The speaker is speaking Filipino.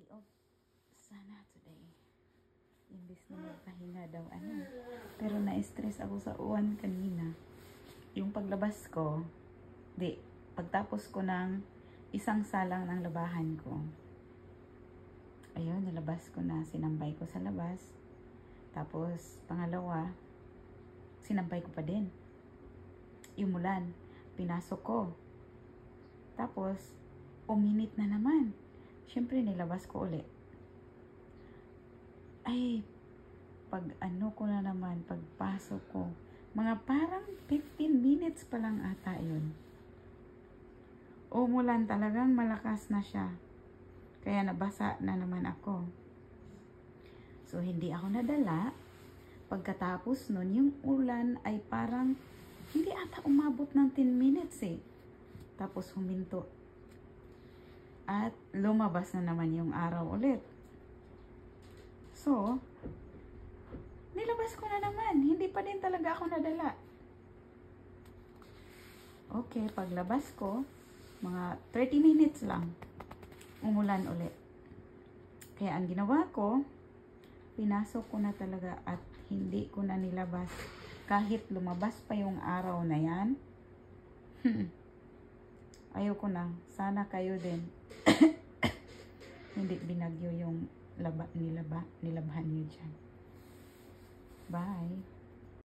day off sana today. Imbis na magpahinga daw Pero na-stress ako sa uwan kanina. Yung paglabas ko, pagtapos ko ng isang salang ng labahan ko. Ayun, nilabas ko na, sinambay ko sa labas. Tapos, pangalawa, sinampay ko pa din. Yung mulan, pinasok ko. Tapos, uminit na naman. Siyempre, nilabas ko ulit. Ay, pagpasok ko, mga parang 15 minutes pa lang ata yun. Umulan, talagang malakas na siya. Kaya nabasa na naman ako. So, hindi ako nadala. Pagkatapos nun, yung ulan ay parang hindi ata umabot ng 10 minutes eh. Tapos huminto. At lumabas na naman yung araw ulit. So, nilabas ko na naman. Hindi pa din talaga ako nadala. Okay, paglabas ko, mga 30 minutes lang. Umulan ulit. Kaya ang ginawa ko, pinasok ko na talaga at hindi ko na nilabas. Kahit lumabas pa yung araw na yan, ayoko na. Sana kayo din. Hindi binagyo yung nilabhan nyo dyan. Bye!